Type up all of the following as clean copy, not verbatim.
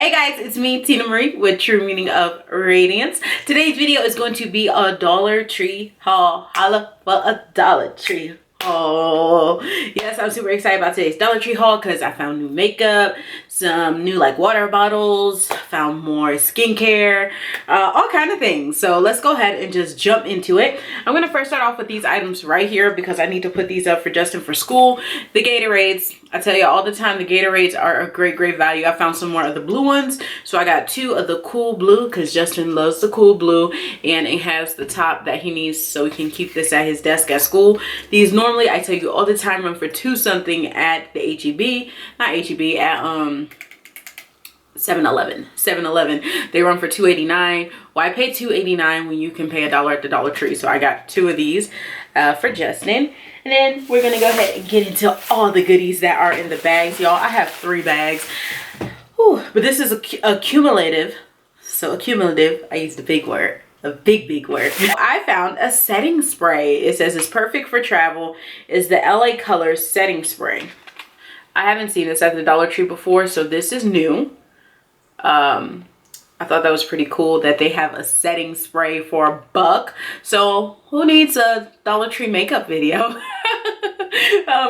Hey guys, it's me, Tina Marie, with True Meaning of Radiance. Today's video is going to be a Dollar Tree haul. Holla for a Dollar Tree haul. Yes, I'm super excited about today's Dollar Tree haul because I found new makeup, some new like water bottles, found more skincare, all kind of things. So let's go ahead and just jump into it. I'm going to first start off with these items right here because I need to put these up for Justin for school. The Gatorades. I tell you all the time, the Gatorades are a great value. I found some more of the blue ones. So I got 2 of the cool blue because Justin loves the cool blue. And it has the top that he needs so he can keep this at his desk at school. These normally, I tell you all the time, run for $2 something at the HEB. Not HEB, at 7-Eleven. They run for $2.89. Why pay $2.89 when you can pay $1 at the Dollar Tree? So I got 2 of these for Justin. And then we're gonna go ahead and get into all the goodies that are in the bags, y'all. I have 3 bags. Whew, but this is accumulative. So accumulative, I used a big word. A big word. I found a setting spray. It says it's perfect for travel. It's the LA Colors setting spray. I haven't seen this at the Dollar Tree before, so this is new. I thought that was pretty cool that they have a setting spray for $1. So who needs a Dollar Tree makeup video?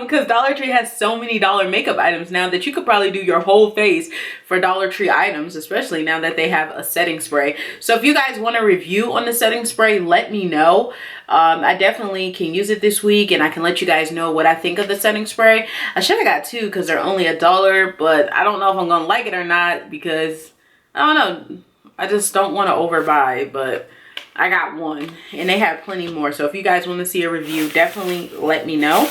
Because Dollar Tree has so many dollar makeup items now that you could probably do your whole face for Dollar Tree items, especially now that they have a setting spray. So if you guys want a review on the setting spray, let me know. I definitely can use it this week and I can let you guys know what I think of the setting spray. I should have got 2 because they're only $1, but I don't know if I'm gonna like it or not because I don't know. I just don't want to overbuy, but I got 1 and they have plenty more. So if you guys want to see a review, definitely let me know.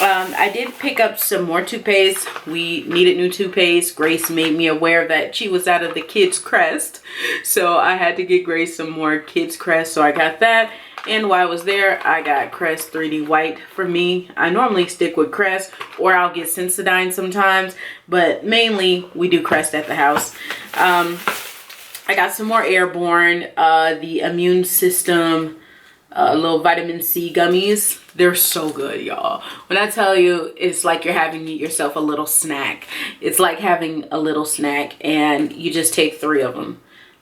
I did pick up some more toothpaste. We needed new toothpaste. Grace made me aware that she was out of the Kids Crest. So I had to get Grace some more Kids Crest. So I got that. And while I was there, I got Crest 3D White for me. I normally stick with Crest or I'll get Sensodyne sometimes. But mainly we do Crest at the house. I got some more Airborne, the immune system, little vitamin C gummies. They're so good, y'all. When I tell you, it's like you're having yourself a little snack. It's like having a little snack and you just take 3 of them.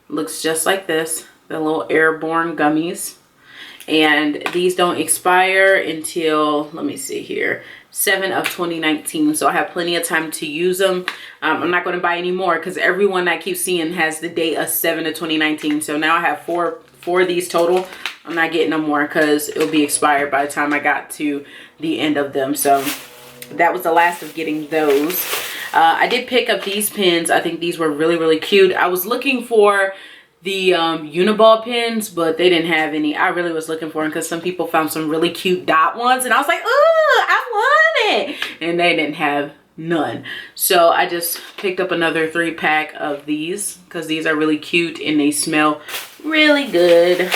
Looks just like this, the little Airborne Gummies. And these don't expire until, let me see here, 7 of 2019. So I have plenty of time to use them. I'm not going to buy any more because everyone I keep seeing has the date of 7 of 2019. So now I have four of these total. I'm not getting no more because it'll be expired by the time I got to the end of them. So that was the last of getting those. I did pick up these pens. I think these were really cute. I was looking for the Uniball pens, but they didn't have any. I really was looking for them because some people found some really cute dot ones and I was like, ooh, I want it. And they didn't have none. So I just picked up another 3-pack of these because these are really cute and they smell really good.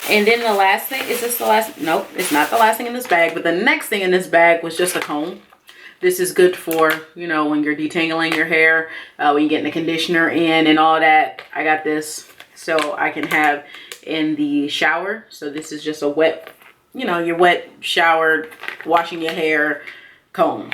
And then the last thing, is this the last? Nope, it's not the last thing in this bag, but the next thing in this bag was just a comb. This is good for, you know, when you're detangling your hair, when you're getting the conditioner in and all that. I got this so I can have in the shower. So this is just a wet, you know, your wet shower, washing your hair comb.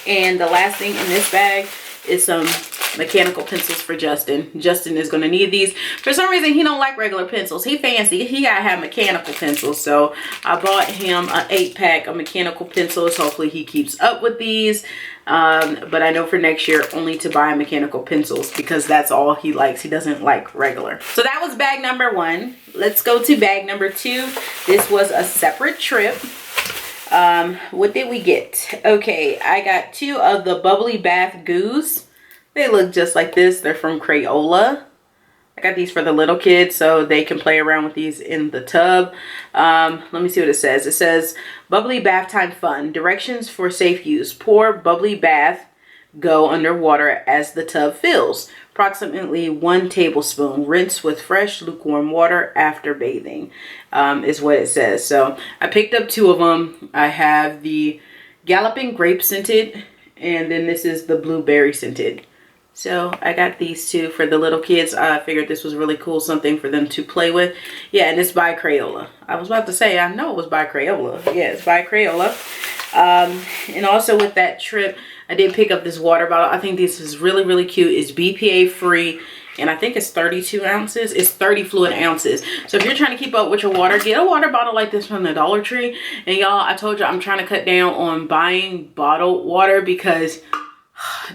And the last thing in this bag is some mechanical pencils for Justin. Justin is going to need these. For some reason, he don't like regular pencils. He fancy. He got to have mechanical pencils. So I bought him an 8-pack of mechanical pencils. Hopefully he keeps up with these. But I know for next year only to buy mechanical pencils because that's all he likes. He doesn't like regular. So that was bag number 1. Let's go to bag number 2. This was a separate trip. What did we get? Okay, I got 2 of the Bubbly Bath Goos. They look just like this. They're from Crayola. I got these for the little kids so they can play around with these in the tub. Let me see what it says. It says, Bubbly Bath Time Fun. Directions for safe use. Pour bubbly bath, go underwater as the tub fills. Approximately 1 tablespoon. Rinse with fresh lukewarm water after bathing, is what it says. So I picked up 2 of them. I have the Galloping Grape scented, and then this is the Blueberry scented. So I got these 2 for the little kids. I figured this was really cool, something for them to play with. Yeah, and it's by Crayola. I was about to say, I know it was by Crayola. Yeah, it's by Crayola. And also with that trip, I did pick up this water bottle. I think this is really, really cute. It's BPA free. And I think it's 32 ounces. It's 30 fluid ounces. So if you're trying to keep up with your water, get a water bottle like this from the Dollar Tree. And y'all, I told you I'm trying to cut down on buying bottled water because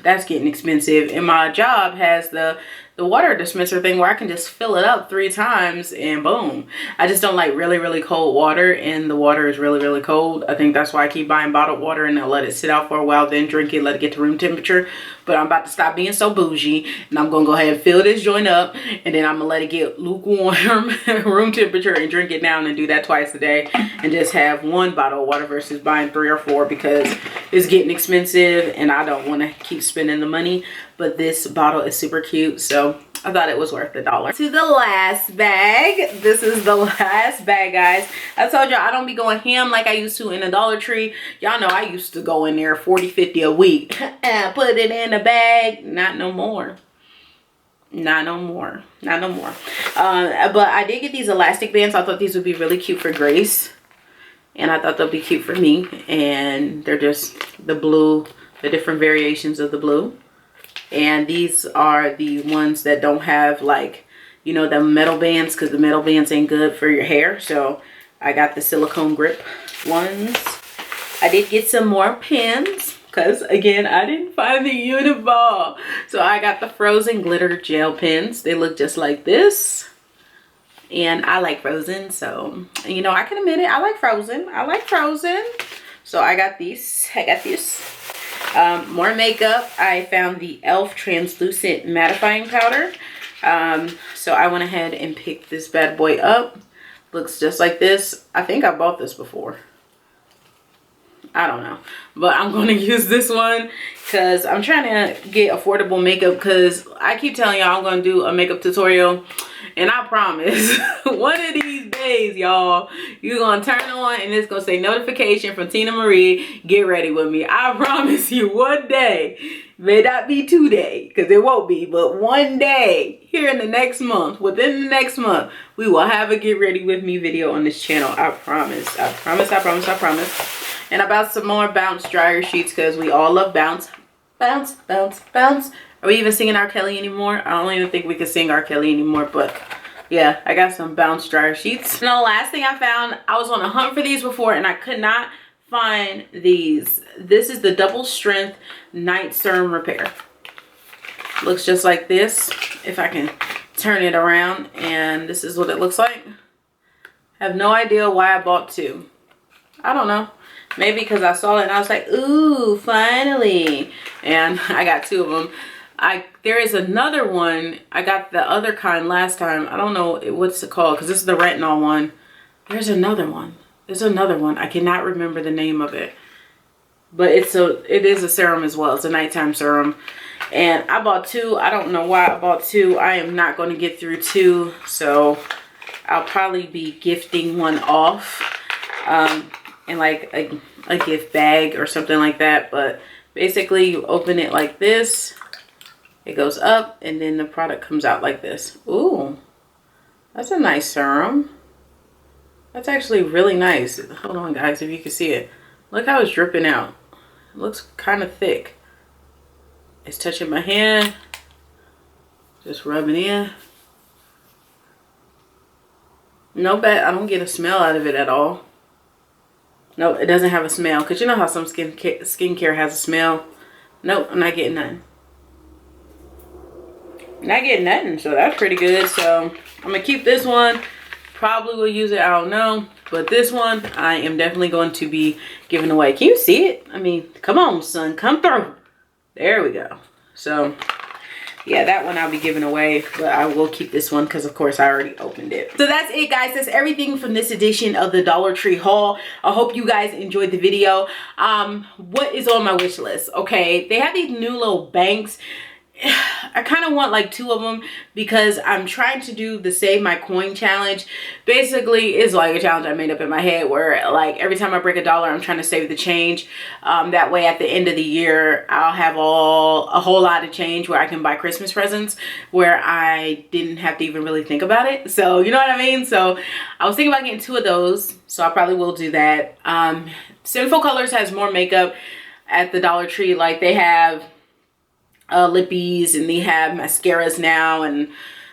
that's getting expensive. And my job has the water dispenser thing where I can just fill it up 3 times and boom. I just don't like really, really cold water, and the water is really, really cold. I think that's why I keep buying bottled water, and I'll let it sit out for a while, then drink it, let it get to room temperature. But I'm about to stop being so bougie, and I'm gonna go ahead and fill this joint up, and then I'm gonna let it get lukewarm, room temperature, and drink it down, and do that twice a day, and just have 1 bottle of water versus buying 3 or 4 because it's getting expensive, and I don't want to keep spending the money. But this bottle is super cute, so I thought it was worth $1. To the last bag. This is the last bag, guys. I told y'all I don't be going ham like I used to in the Dollar Tree. Y'all know I used to go in there 40, 50 a week and put it in a bag. Not no more. Not no more. Not no more. But I did get these elastic bands. I thought these would be really cute for Grace, and I thought they'll be cute for me. And they're just the blue, the different variations of the blue. And these are the ones that don't have, like, you know, the metal bands, because the metal bands ain't good for your hair. So I got the silicone grip ones. I did get some more pens because, again, I didn't find the unit ball. So I got the Frozen glitter gel pens. They look just like this. And I like Frozen, so, you know, I can admit it. I like Frozen. I like Frozen. So I got these. I got these. More makeup. I found the e.l.f. translucent mattifying powder. So I went ahead and picked this bad boy up. Looks just like this. I think I bought this before. I don't know, but I'm going to use this one because I'm trying to get affordable makeup, because I keep telling y'all I'm going to do a makeup tutorial, and I promise one of these days, y'all, you're going to turn on and it's going to say notification from Tina Marie, get ready with me. I promise you, one day, may not be today because it won't be, but one day here in the next month, within the next month, we will have a get ready with me video on this channel. I promise. I promise. I promise. I promise. And I bought some more Bounce dryer sheets because we all love Bounce. Bounce, bounce, bounce. Are we even singing R. Kelly anymore? I don't even think we can sing R. Kelly anymore, but yeah, I got some Bounce dryer sheets. And the last thing I found, I was on a hunt for these before and I could not find these. This is the Double Strength Night Serum Repair. Looks just like this, if I can turn it around, and this is what it looks like. I have no idea why I bought 2. I don't know. Maybe because I saw it and I was like, ooh, finally. And I got 2 of them. There is another one. I got the other kind last time. I don't know what's it called because this is the retinol one. There's another one. There's another one. I cannot remember the name of it. But it is a serum as well. It's a nighttime serum. And I bought 2. I don't know why I bought 2. I am not going to get through 2. So I'll probably be gifting one off. In like a gift bag or something like that. But basically you open it like this, it goes up, and then the product comes out like this. Ooh, that's a nice serum. That's actually really nice. Hold on guys, if you can see it, look how it's dripping out. It looks kind of thick. It's touching my hand, just rubbing in. No bad. I don't get a smell out of it at all. No, it doesn't have a smell. Because you know how some skincare has a smell? Nope, I'm not getting nothing. Not getting nothing, so that's pretty good. So I'm going to keep this one. Probably will use it, I don't know. But this one, I am definitely going to be giving away. Can you see it? I mean, come on, son. Come through. There we go. So yeah, that one I'll be giving away, but I will keep this one because of course I already opened it. So that's it guys. That's everything from this edition of the Dollar Tree haul. I hope you guys enjoyed the video. What is on my wish list? Okay, they have these new little banks. I kind of want like 2 of them because I'm trying to do the Save My Coin challenge. Basically, it's like a challenge I made up in my head where like every time I break $1, I'm trying to save the change. That way at the end of the year, I'll have a whole lot of change where I can buy Christmas presents where I didn't have to even really think about it. So, you know what I mean? So I was thinking about getting 2 of those. So I probably will do that. Sinful Colors has more makeup. at the Dollar Tree. Like they have lippies and they have mascaras now, and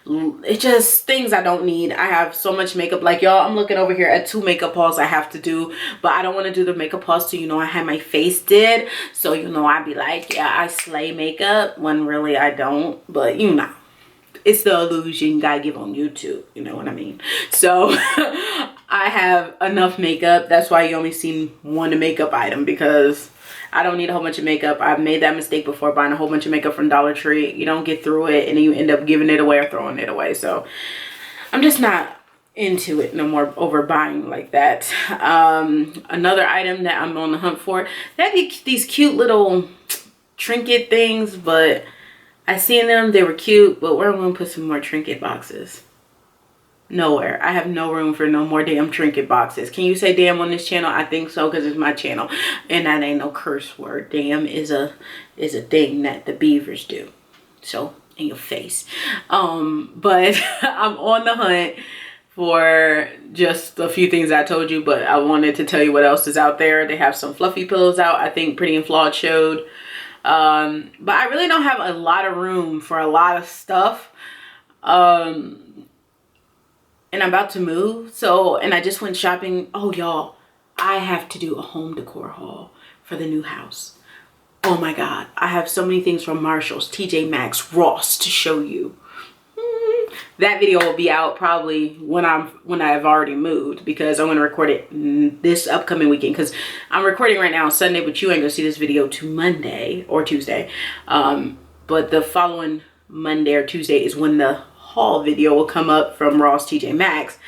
it's just things I don't need. I have so much makeup. Like y'all, I'm looking over here at 2 makeup hauls I have to do, but I don't want to do the makeup hauls till, you know, I had my face did. So, you know, I'd be like, yeah, I slay makeup, when really I don't. But you know, it's the illusion you gotta give on YouTube, you know what I mean? So I have enough makeup. That's why you only seen one makeup item, because I don't need a whole bunch of makeup. I've made that mistake before, buying a whole bunch of makeup from Dollar Tree. You don't get through it and then you end up giving it away or throwing it away. So I'm just not into it no more, overbuying like that. Another item that I'm on the hunt for, they have these cute little trinket things, but I seen them, they were cute, but where am I gonna put some more trinket boxes? Nowhere. I have no room for no more damn trinket boxes. Can you say damn on this channel? I think so, because it's my channel and that ain't no curse word. Damn is a thing that the beavers do. So in your face. But I'm on the hunt for just a few things I told you, but I wanted to tell you what else is out there. They have some fluffy pillows out. I think Pretty and Flawed showed. But I really don't have a lot of room for a lot of stuff. And I'm about to move, so, and I just went shopping. Oh y'all, I have to do a home decor haul for the new house. Oh my god, I have so many things from Marshalls, TJ Maxx, Ross to show you. That video will be out probably when I've already moved, because I'm gonna record it this upcoming weekend, because I'm recording right now on Sunday, but you ain't gonna see this video to Monday or Tuesday. But the following Monday or Tuesday is when the haul video will come up from Ross, TJ Maxx.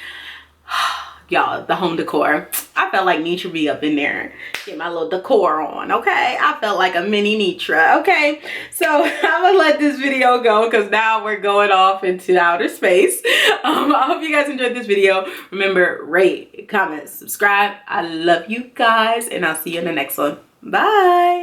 Y'all, the home decor. I felt like Nitra be up in there. Get my little decor on, okay? I felt like a mini Nitra, okay? So I'm gonna let this video go, because now we're going off into outer space. I hope you guys enjoyed this video. Remember, rate, comment, subscribe. I love you guys, and I'll see you in the next one. Bye.